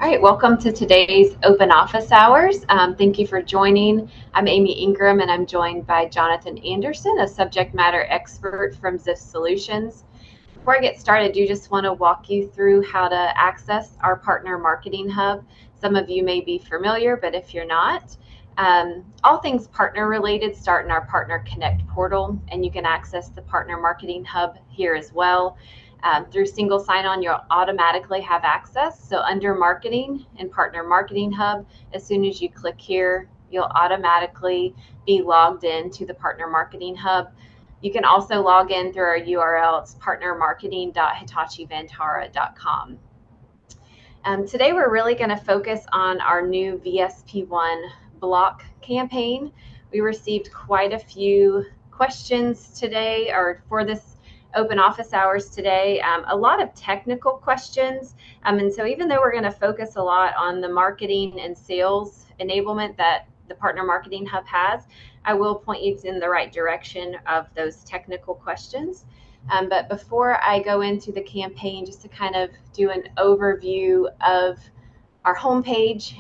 All right, welcome to today's open office hours. Thank you for joining. I'm Amy Ingram and I'm joined by Jonathan Anderson, a subject matter expert from Ziff Solutions. Before I get started, I do just want to walk you through how to access our Partner Marketing Hub. Some of you may be familiar, but if you're not, all things partner related start in our Partner Connect portal, and you can access the Partner Marketing Hub here as well. Through single sign-on, you'll automatically have access. So under Marketing and Partner Marketing Hub, as soon as you click here, you'll automatically be logged in to the Partner Marketing Hub. You can also log in through our URL. It's partnermarketing.hitachivantara.com. Today we're really going to focus on our new VSP1 block campaign. We received quite a few questions today, or for this open office hours today, a lot of technical questions. And so even though we're going to focus a lot on the marketing and sales enablement that the Partner Marketing Hub has, I will point you in the right direction of those technical questions. But before I go into the campaign, just to kind of do an overview of our homepage.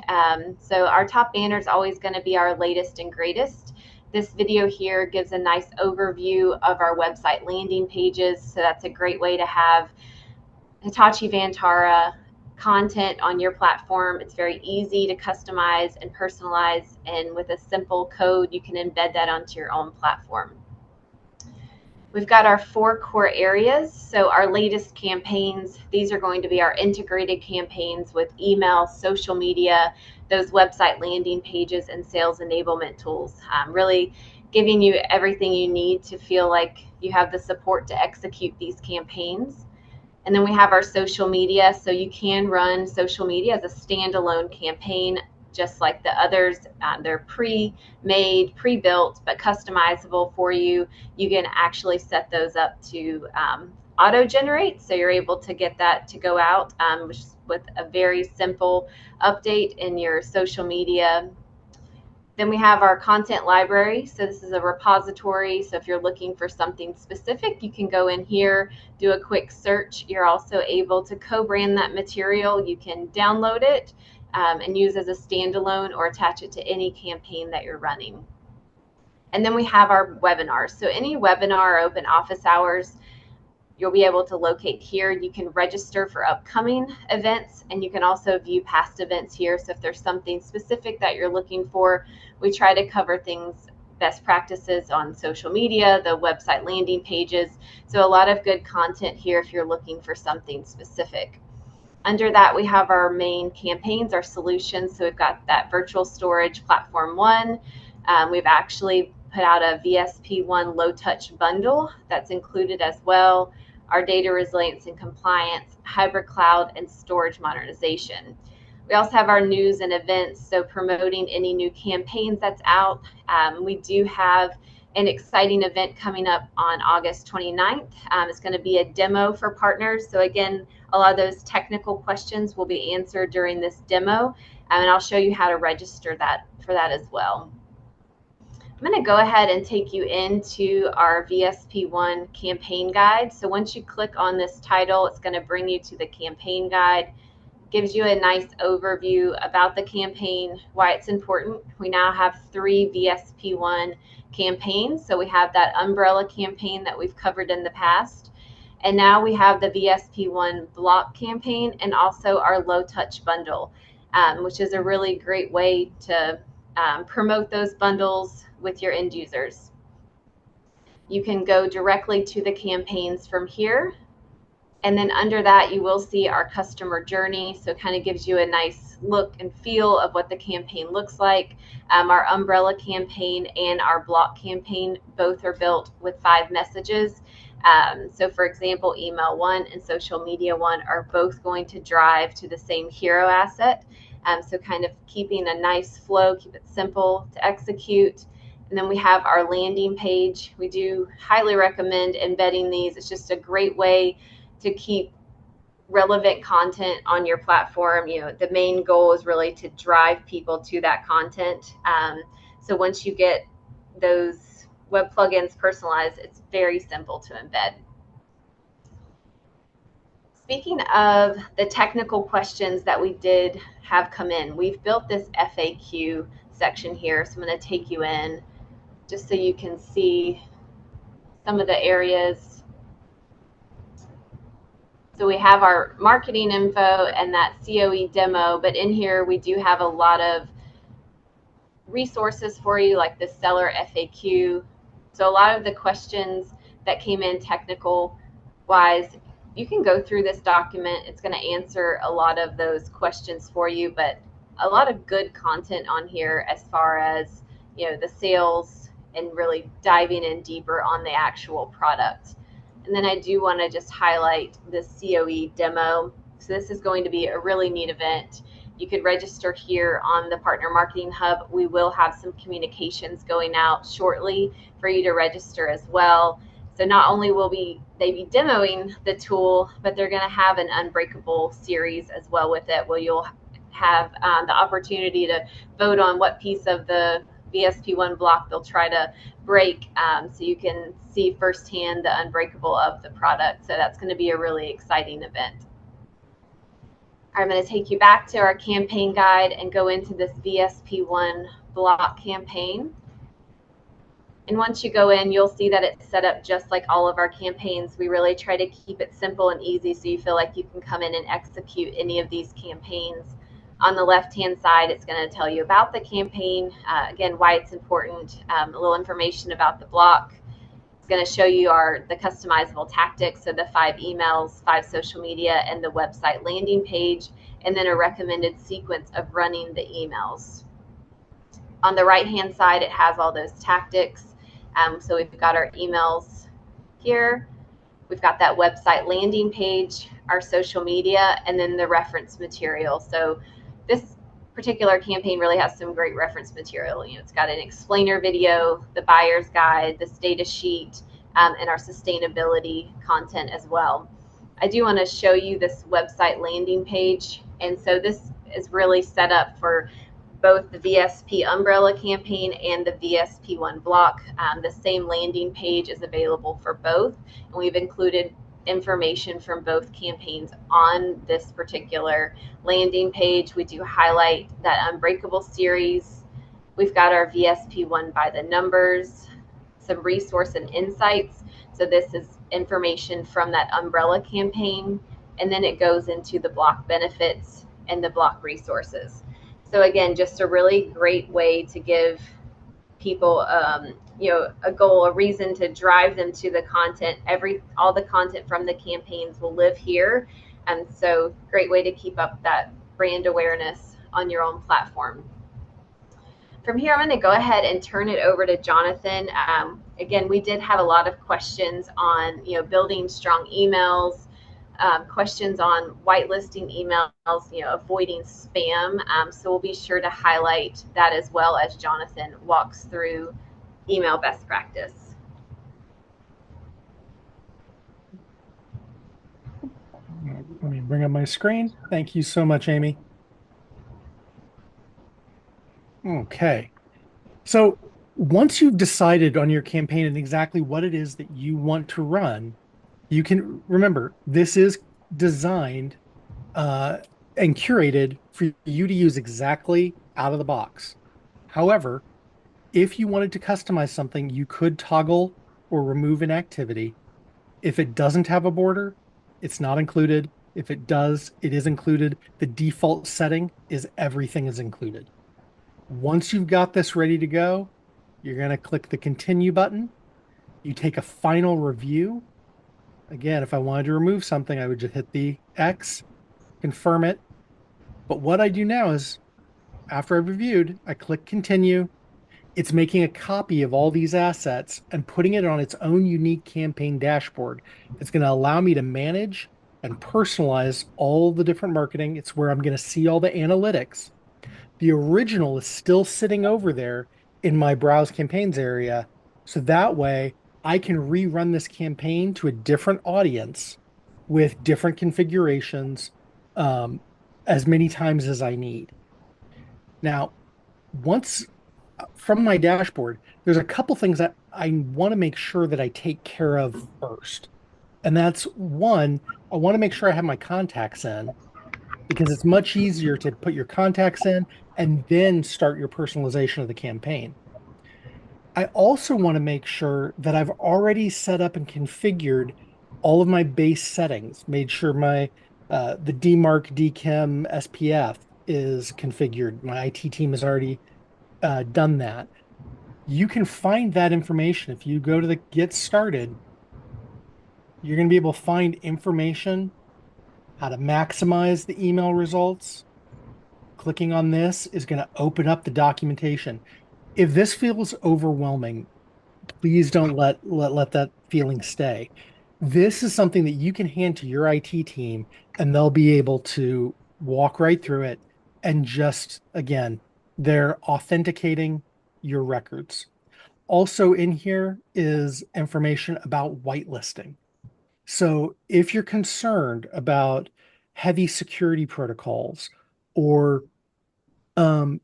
So our top banner is always going to be our latest and greatest. This video here gives a nice overview of our website landing pages. So that's a great way to have Hitachi Vantara content on your platform. It's very easy to customize and personalize, and with a simple code, you can embed that onto your own platform. We've got our 4 core areas. So our latest campaigns, these are going to be our integrated campaigns with email, social media, those website landing pages, and sales enablement tools. Really giving you everything you need to feel like you have the support to execute these campaigns. And then we have our social media. So you can run social media as a standalone campaign, just like the others. They're pre-made, pre-built, but customizable for you. You can actually set those up to auto-generate, so you're able to get that to go out with a very simple update in your social media. Then we have our content library. So this is a repository. So if you're looking for something specific, you can go in here, do a quick search. You're also able to co-brand that material. You can download it and use as a standalone or attach it to any campaign that you're running. And then we have our webinars. So any webinar or open office hours, you'll be able to locate here. You can register for upcoming events, and you can also view past events here. So if there's something specific that you're looking for, we try to cover things, best practices on social media, the website landing pages. So a lot of good content here if you're looking for something specific. Under that, we have our main campaigns, our solutions. So we've got that virtual storage platform 1. We've actually put out a VSP1 low touch bundle that's included as well. Our data resilience and compliance, hybrid cloud, and storage modernization. We also have our news and events, so promoting any new campaigns that's out. We do have an exciting event coming up on August 29th. It's going to be a demo for partners. So again, a lot of those technical questions will be answered during this demo, and I'll show you how to register for that as well. I'm going to go ahead and take you into our VSP1 campaign guide. So once you click on this title, it's going to bring you to the campaign guide. Gives you a nice overview about the campaign, why it's important. We now have 3 VSP1 campaigns. So we have that umbrella campaign that we've covered in the past. And now we have the VSP1 block campaign and also our low touch bundle, which is a really great way to promote those bundles with your end users. You can go directly to the campaigns from here. And then under that, you will see our customer journey. So it kind of gives you a nice look and feel of what the campaign looks like. Our umbrella campaign and our block campaign both are built with 5 messages. So for example, email 1 and social media 1 are both going to drive to the same hero asset. So kind of keeping a nice flow, keep it simple to execute. And then we have our landing page. We do highly recommend embedding these. It's just a great way to keep relevant content on your platform. You know, the main goal is really to drive people to that content. So once you get those web plugins personalized, it's very simple to embed. Speaking of the technical questions that we did have come in, we've built this FAQ section here. So I'm going to take you in just so you can see some of the areas. So we have our marketing info and that COE demo, but in here we do have a lot of resources for you, like the seller FAQ. So a lot of the questions that came in technical wise, you can go through this document. It's going to answer a lot of those questions for you, but a lot of good content on here as far as, you know, the sales and really diving in deeper on the actual product. And then I do want to just highlight the COE demo. So this is going to be a really neat event. You could register here on the Partner Marketing Hub. We will have some communications going out shortly for you to register as well. So not only will they be demoing the tool, but they're going to have an Unbreakable series as well with it, where you'll have the opportunity to vote on what piece of the VSP1 block they'll try to break, so you can see firsthand the Unbreakable of the product. So that's going to be a really exciting event. I'm going to take you back to our campaign guide and go into this VSP1 block campaign. And once you go in, you'll see that it's set up just like all of our campaigns. We really try to keep it simple and easy so you feel like you can come in and execute any of these campaigns. On the left-hand side, it's going to tell you about the campaign, again, why it's important, a little information about the block. It's going to show you the customizable tactics, so the 5 emails, 5 social media, and the website landing page, and then a recommended sequence of running the emails. On the right-hand side, it has all those tactics. So we've got our emails here. We've got that website landing page, our social media, and then the reference material. So this particular campaign really has some great reference material. You know, it's got an explainer video, the buyer's guide, this data sheet, and our sustainability content as well. I do want to show you this website landing page. And so this is really set up for both the VSP umbrella campaign and the VSP1 block. The same landing page is available for both, and we've included information from both campaigns on this particular landing page. We do highlight that Unbreakable series. We've got our VSP1 by the numbers, some resource and insights. So this is information from that umbrella campaign, and then it goes into the block benefits and the block resources. So again, just a really great way to give people, you know, a goal, a reason to drive them to the content. All the content from the campaigns will live here, and so great way to keep up that brand awareness on your own platform. From here, I'm going to go ahead and turn it over to Jonathan. Again, we did have a lot of questions on, you know, building strong emails. Questions on whitelisting emails, you know, avoiding spam. So we'll be sure to highlight that as well as Jonathan walks through email best practice. Let me bring up my screen. Thank you so much, Amy. Okay. So once you've decided on your campaign and exactly what it is that you want to run, you can remember this is designed and curated for you to use exactly out of the box. However, if you wanted to customize something, you could toggle or remove an activity. If it doesn't have a border, it's not included. If it does, it is included. The default setting is everything is included. Once you've got this ready to go, you're going to click the continue button. You take a final review. Again, if I wanted to remove something, I would just hit the X, confirm it. But what I do now is, after I've reviewed, I click continue. It's making a copy of all these assets and putting it on its own unique campaign dashboard. It's going to allow me to manage and personalize all the different marketing. It's where I'm going to see all the analytics. The original is still sitting over there in my browse campaigns area. So that way I can rerun this campaign to a different audience with different configurations, as many times as I need. Now, once from my dashboard, there's a couple things that I want to make sure that I take care of first. And that's one, I want to make sure I have my contacts in because it's much easier to put your contacts in and then start your personalization of the campaign. I also want to make sure that I've already set up and configured all of my base settings, made sure my the DMARC, DChem, SPF is configured. My IT team has already done that. You can find that information if you go to the Get Started. You're going to be able to find information, how to maximize the email results. Clicking on this is going to open up the documentation. If this feels overwhelming, please don't let that feeling stay. This is something that you can hand to your IT team, and they'll be able to walk right through it and just, again, they're authenticating your records. Also in here is information about whitelisting. So if you're concerned about heavy security protocols or um,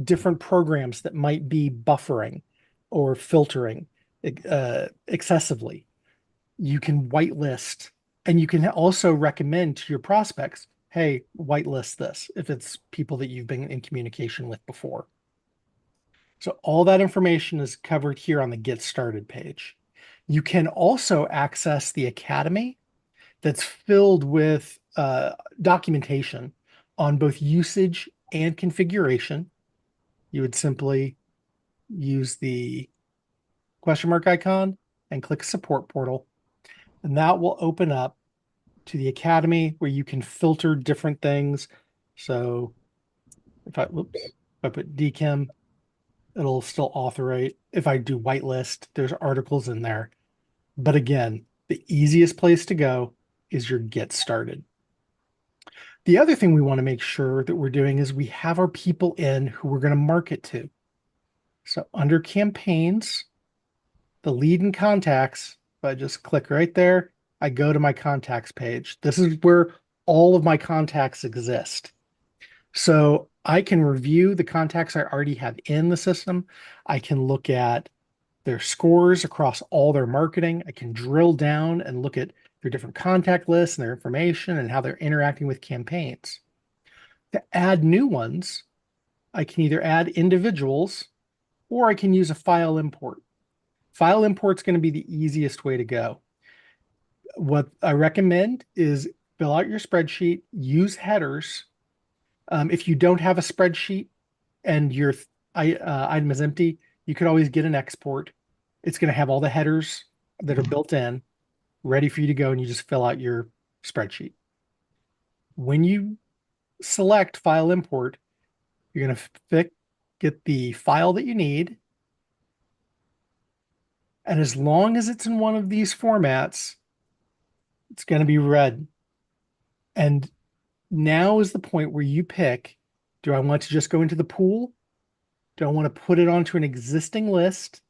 different programs that might be buffering or filtering excessively, you can whitelist, and you can also recommend to your prospects, hey, whitelist this if it's people that you've been in communication with before. So all that information is covered here on the Get Started page. You can also access the Academy that's filled with documentation on both usage and configuration. You would simply use the question mark icon and click Support Portal, and that will open up to the Academy where you can filter different things. So if I put DChem, it'll still authorate. If I do whitelist, there's articles in there. But again, the easiest place to go is your Get Started. The other thing we want to make sure that we're doing is we have our people in who we're going to market to. So under campaigns, the lead and contacts, if I just click right there, I go to my contacts page. This is where all of my contacts exist. So I can review the contacts I already have in the system. I can look at their scores across all their marketing. I can drill down and look at their different contact lists and their information and how they're interacting with campaigns. To add new ones, I can either add individuals or I can use a file import. File import is going to be the easiest way to go. What I recommend is fill out your spreadsheet, use headers. If you don't have a spreadsheet and your item is empty, you could always get an export. It's going to have all the headers that are built in, ready for you to go, and you just fill out your spreadsheet. When you select file import, you're going to get the file that you need. And as long as it's in one of these formats, it's going to be read. And now is the point where you pick, do I want to just go into the pool? Do I want to put it onto an existing list?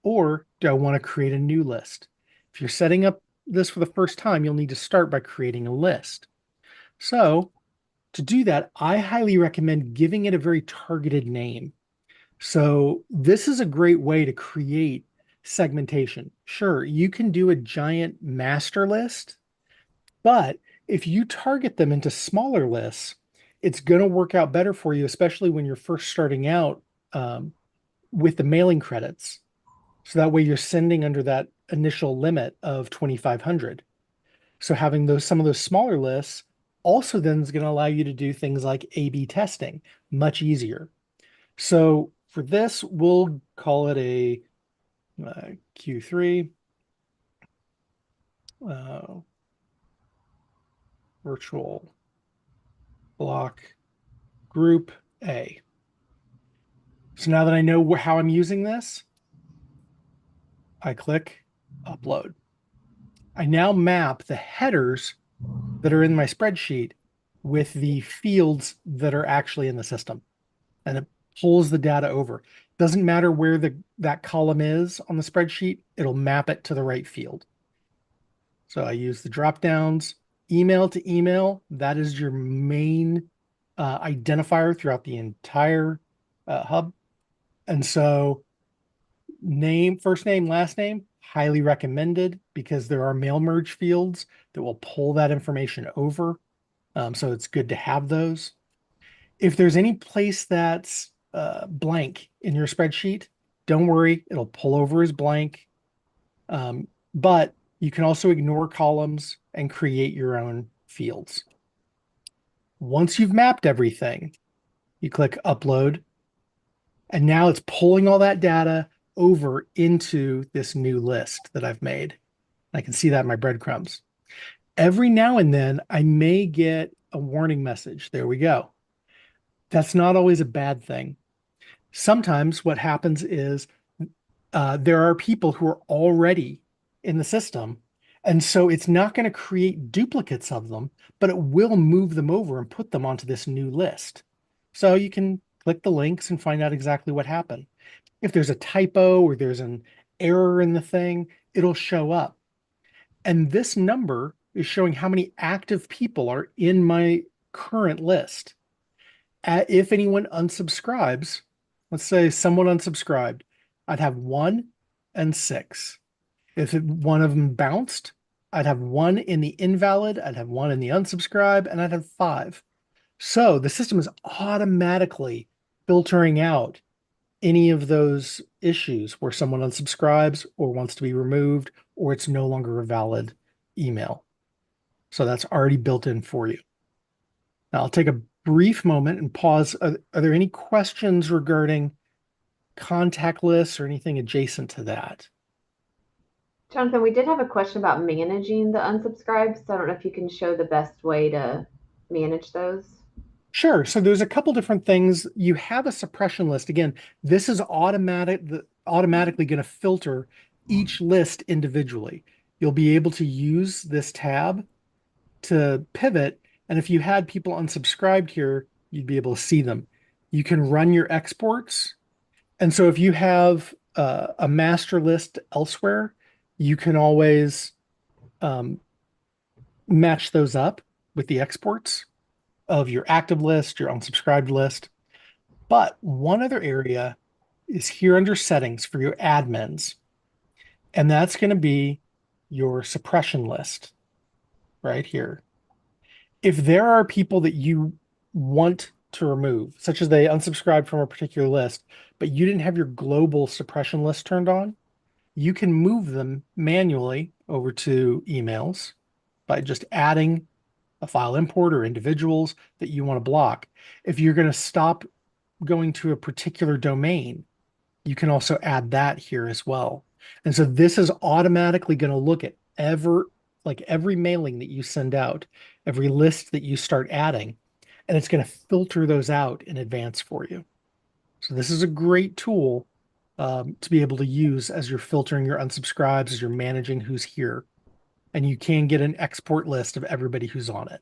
Or do I want to create a new list? If you're setting up this for the first time, you'll need to start by creating a list. So to do that, I highly recommend giving it a very targeted name. So this is a great way to create segmentation. Sure, you can do a giant master list, but if you target them into smaller lists, it's going to work out better for you, especially when you're first starting out with the mailing credits. So that way you're sending under that initial limit of 2,500. So having some of those smaller lists also then is going to allow you to do things like A/B testing much easier. So for this, we'll call it a Q3 virtual block group A. So now that I know how I'm using this, I click upload. I now map the headers that are in my spreadsheet with the fields that are actually in the system, and it pulls the data over. Doesn't matter where that column is on the spreadsheet, it'll map it to the right field. So I use the drop downs, email to email. That is your main identifier throughout the entire hub. And so first name, last name, highly recommended because there are mail merge fields that will pull that information over. So it's good to have those. If there's any place that's blank in your spreadsheet, don't worry, it'll pull over as blank. But you can also ignore columns and create your own fields. Once you've mapped everything, you click upload, and now it's pulling all that data over into this new list that I've made. I can see that in my breadcrumbs. Every now and then, I may get a warning message. There we go. That's not always a bad thing. Sometimes what happens is there are people who are already in the system, and so it's not going to create duplicates of them, but it will move them over and put them onto this new list. So you can click the links and find out exactly what happened. If there's a typo or there's an error in the thing, it'll show up. And this number is showing how many active people are in my current list. If anyone unsubscribes, let's say someone unsubscribed, I'd have 1 and 6. If one of them bounced, I'd have 1 in the invalid, I'd have 1 in the unsubscribe, and I'd have 5. So the system is automatically filtering out any of those issues where someone unsubscribes or wants to be removed or it's no longer a valid email. So that's already built in for you. Now I'll take a brief moment and pause. Are there any questions regarding contact lists or anything adjacent to that? Jonathan, we did have a question about managing the unsubscribes. So I don't know if you can show the best way to manage those. Sure. So there's a couple different things. You have a suppression list. Again, this is automatically going to filter each list individually. You'll be able to use this tab to pivot. And if you had people unsubscribed here, you'd be able to see them. You can run your exports. And so if you have a master list elsewhere, you can always match those up with the exports of your active list, your unsubscribed list. But one other area is here under settings for your admins. And that's going to be your suppression list right here. If there are people that you want to remove, such as they unsubscribed from a particular list, but you didn't have your global suppression list turned on, you can move them manually over to emails by just adding a file import or individuals that you want to block. If you're going to stop going to a particular domain, you can also add that here as well. And so this is automatically going to look at every mailing that you send out, every list that you start adding, and it's going to filter those out in advance for you. So this is a great tool to be able to use as you're filtering your unsubscribes, as you're managing who's here. And you can get an export list of everybody who's on it.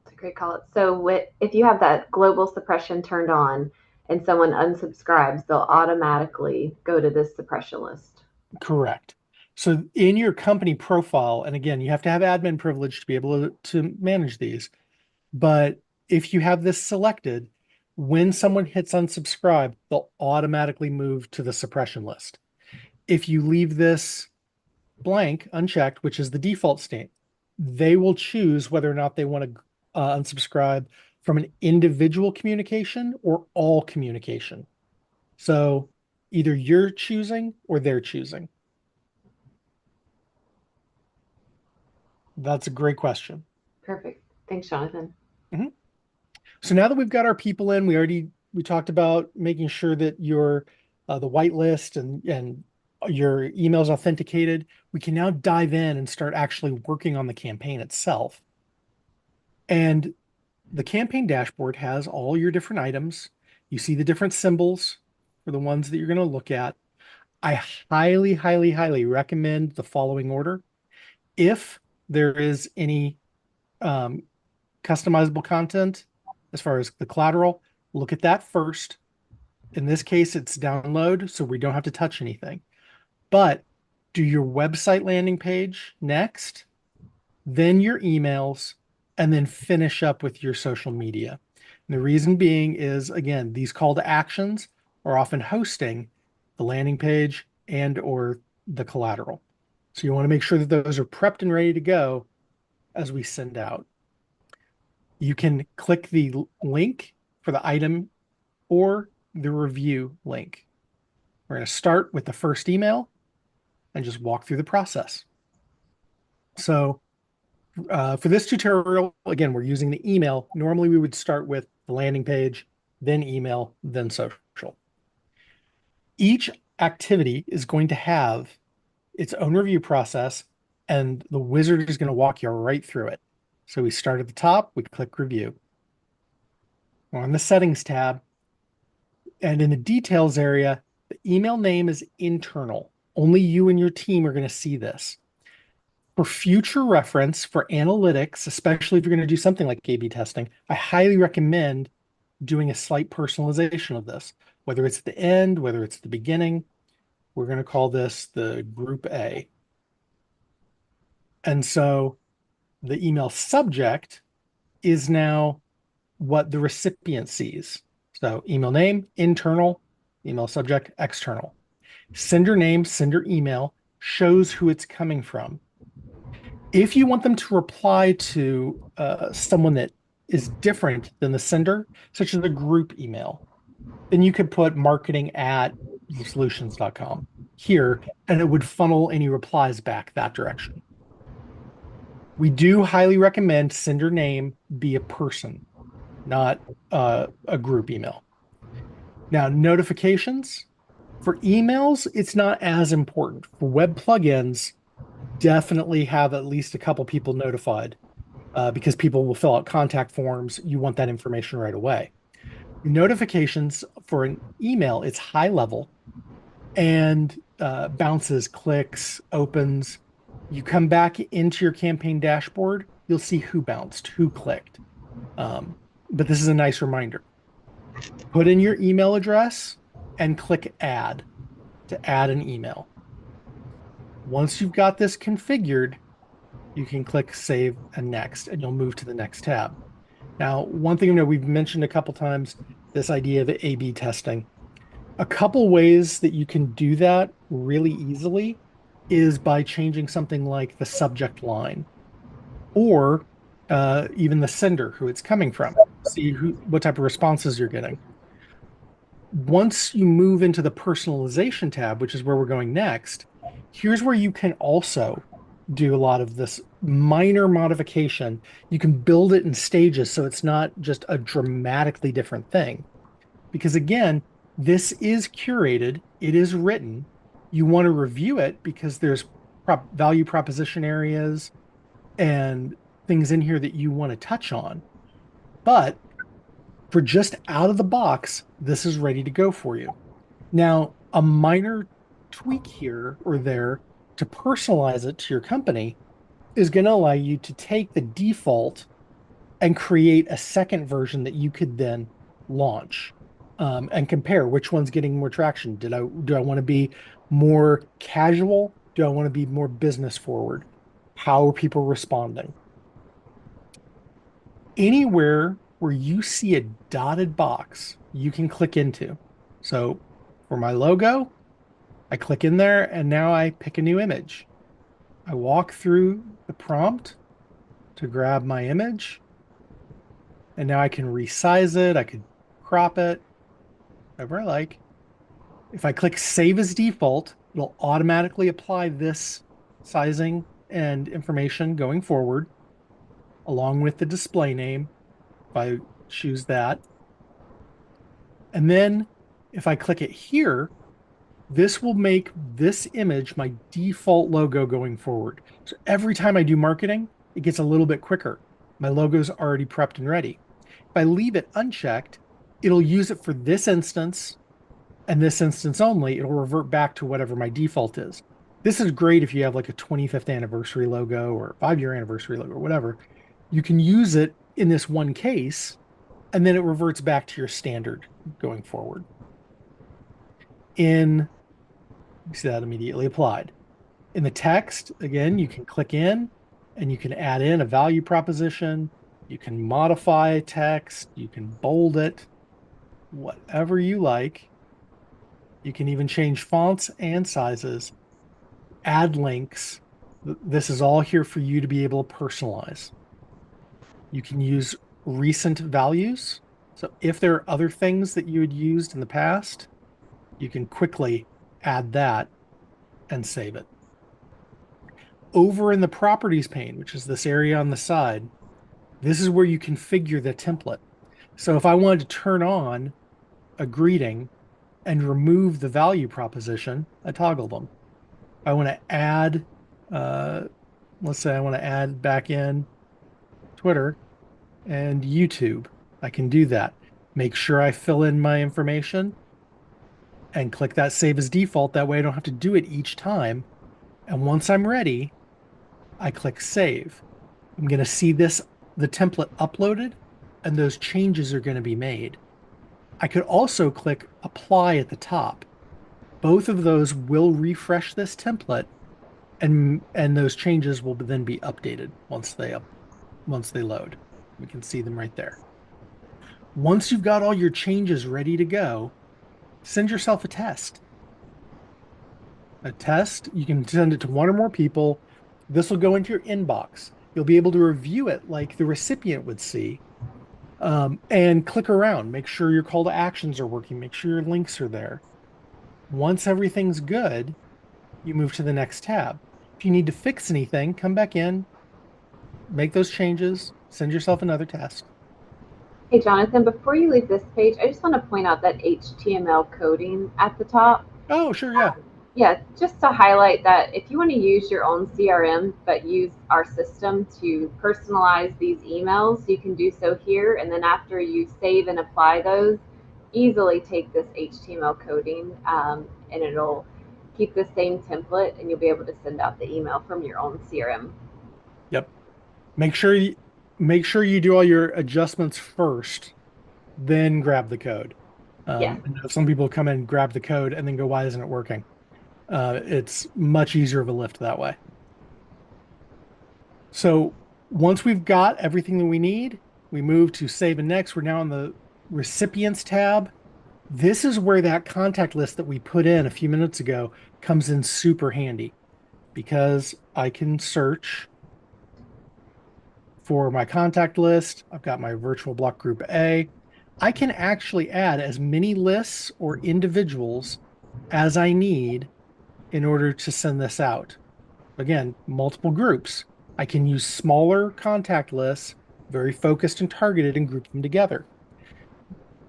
That's a great call. So if you have that global suppression turned on and someone unsubscribes, they'll automatically go to this suppression list. Correct. So in your company profile, and again, you have to have admin privilege to be able to manage these. But if you have this selected, when someone hits unsubscribe, they'll automatically move to the suppression list. If you leave this blank, unchecked, which is the default state, they will choose whether or not they want to unsubscribe from an individual communication or all communication. So either you're choosing or they're choosing. That's a great question. Perfect. Thanks, Jonathan. Mm-hmm. So now that we've got our people in, we talked about making sure that your the whitelist and your emails authenticated. We can now dive in and start actually working on the campaign itself. And the campaign dashboard has all your different items. You see the different symbols for the ones that you're going to look at. I highly, highly, highly recommend the following order. If there is any customizable content, as far as the collateral, look at that first. In this case, it's download, so we don't have to touch anything. But do your website landing page next, then your emails, and then finish up with your social media. And the reason being is, again, these call to actions are often hosting the landing page and or the collateral. So you want to make sure that those are prepped and ready to go as we send out. You can click the link for the item or the review link. We're going to start with the first email and just walk through the process. So for this tutorial, again, we're using the email. Normally we would start with the landing page, then email, then social. Each activity is going to have its own review process, and the wizard is going to walk you right through it. So we start at the top, we click review. We're on the settings tab, and in the details area, the email name is internal. Only you and your team are going to see this. For future reference, for analytics, especially if you're going to do something like A/B testing, I highly recommend doing a slight personalization of this, whether it's at the end, whether it's the beginning. We're going to call this the group A. And so the email subject is now what the recipient sees. So email name, internal, email subject, external. Sender name, sender email shows who it's coming from. If you want them to reply to someone that is different than the sender, such as a group email, then you could put marketing@solutions.com here, and it would funnel any replies back that direction. We do highly recommend sender name be a person, not a group email. Now, notifications for emails, it's not as important. For web plugins, definitely have at least a couple people notified because people will fill out contact forms. You want that information right away. Notifications for an email, it's high level and bounces, clicks, opens. You come back into your campaign dashboard, you'll see who bounced, who clicked. But this is a nice reminder. Put in your email address and click add to add an email. Once you've got this configured, you can click save and next, and you'll move to the next tab. Now, one thing that we've mentioned a couple times, this idea of A/B testing. A couple ways that you can do that really easily is by changing something like the subject line or even the sender, who it's coming from. See what type of responses you're getting. Once you move into the personalization tab, which is where we're going next, here's where you can also do a lot of this minor modification. You can build it in stages so it's not just a dramatically different thing. Because again, this is curated, it is written. You want to review it because there's value proposition areas and things in here that you want to touch on. But for just out of the box, this is ready to go for you. Now, a minor tweak here or there to personalize it to your company is going to allow you to take the default and create a second version that you could then launch and compare which one's getting more traction. Do I want to be more casual? Do I want to be more business forward? How are people responding? Anywhere where you see a dotted box, you can click into. So for my logo, I click in there and now I pick a new image. I walk through the prompt to grab my image, and now I can resize it. I could crop it, whatever I like. If I click save as default, it'll automatically apply this sizing and information going forward, along with the display name, if I choose that. And then if I click it here, this will make this image my default logo going forward. So every time I do marketing, it gets a little bit quicker. My logo's already prepped and ready. If I leave it unchecked, it'll use it for this instance and this instance only. It'll revert back to whatever my default is. This is great if you have like a 25th anniversary logo or 5-year anniversary logo or whatever. You can use it in this one case, and then it reverts back to your standard going forward. You see that immediately applied. In the text, again, you can click in and you can add in a value proposition. You can modify text. You can bold it, whatever you like. You can even change fonts and sizes, add links. This is all here for you to be able to personalize. You can use recent values. So if there are other things that you had used in the past, you can quickly add that and save it. Over in the properties pane, which is this area on the side, this is where you configure the template. So if I wanted to turn on a greeting and remove the value proposition, I toggle them. I want to add, uh, let's say I want to add back in Twitter and YouTube. I can do that. Make sure I fill in my information and click that save as default. That way I don't have to do it each time. And once I'm ready, I click save. I'm going to see the template uploaded, and those changes are going to be made. I could also click apply at the top. Both of those will refresh this template, and those changes will then be updated once they load. We can see them right there. Once you've got all your changes ready to go, send yourself a test. A test, you can send it to one or more people. This will go into your inbox. You'll be able to review it like the recipient would see, and click around. Make sure your call to actions are working. Make sure your links are there. Once everything's good, you move to the next tab. If you need to fix anything, come back in, make those changes, send yourself another test. Hey, Jonathan, before you leave this page, I just want to point out that HTML coding at the top. Oh, sure, yeah. Yeah, just to highlight that if you want to use your own CRM, but use our system to personalize these emails, you can do so here. And then after you save and apply those, easily take this HTML coding and it'll keep the same template and you'll be able to send out the email from your own CRM. Yep. Make sure you do all your adjustments first, then grab the code. Yes. Some people come in, grab the code, and then go, why isn't it working? It's much easier of a lift that way. So once we've got everything that we need, we move to save and next. We're now on the recipients tab. This is where that contact list that we put in a few minutes ago comes in super handy, because I can search for my contact list. I've got my virtual block group A. I can actually add as many lists or individuals as I need in order to send this out. Again, multiple groups. I can use smaller contact lists, very focused and targeted, and group them together.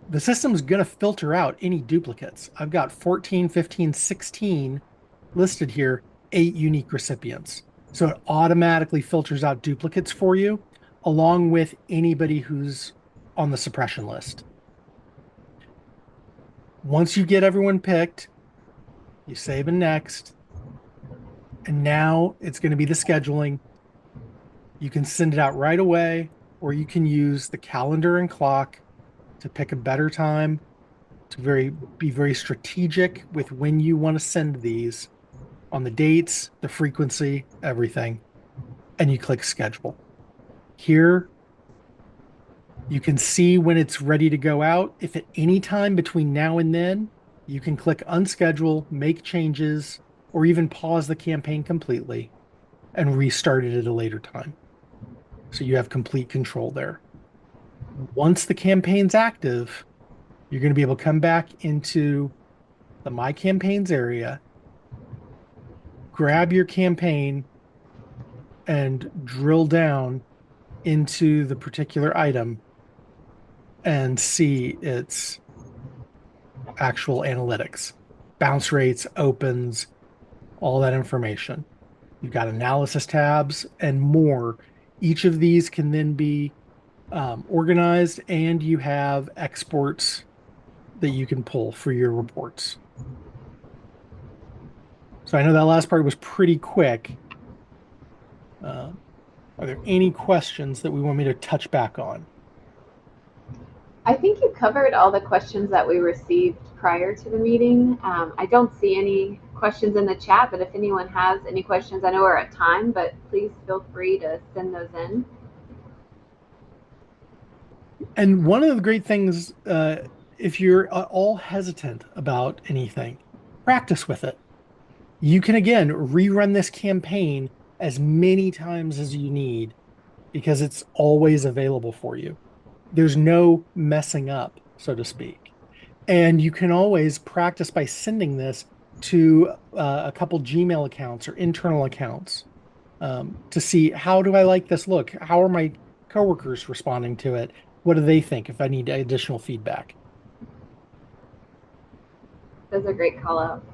The system's going to filter out any duplicates. I've got 14, 15, 16 listed here, 8 unique recipients. So it automatically filters out duplicates for you, along with anybody who's on the suppression list. Once you get everyone picked, you save and next. And now it's going to be the scheduling. You can send it out right away, or you can use the calendar and clock to pick a better time, to be very strategic with when you want to send these, on the dates, the frequency, everything. And you click schedule. Here, you can see when it's ready to go out. If at any time between now and then, you can click unschedule, make changes, or even pause the campaign completely and restart it at a later time. So you have complete control there. Once the campaign's active, you're going to be able to come back into the My Campaigns area, grab your campaign, and drill down into the particular item and see its actual analytics, bounce rates, opens, all that information. You've got analysis tabs and more. Each of these can then be organized, and you have exports that you can pull for your reports. So I know that last part was pretty quick. Are there any questions that we want me to touch back on? I think you covered all the questions that we received prior to the meeting. I don't see any questions in the chat, but if anyone has any questions, I know we're at time, but please feel free to send those in. And one of the great things, if you're all hesitant about anything, practice with it. You can again rerun this campaign as many times as you need because it's always available for you. There's no messing up, so to speak. And you can always practice by sending this to a couple Gmail accounts or internal accounts to see how do I like this look? How are my coworkers responding to it? What do they think if I need additional feedback? Those are great call outs.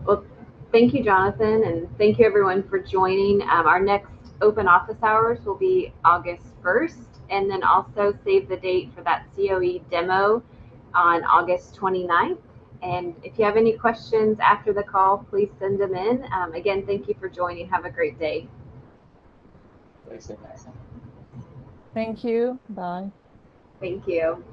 Well, thank you, Jonathan, and thank you everyone for joining. Our next open office hours will be August 1st, and then also save the date for that COE demo on August 29th. And if you have any questions after the call, please send them in. Again, thank you for joining. Have a great day. Thanks. Thank you. Bye. Thank you.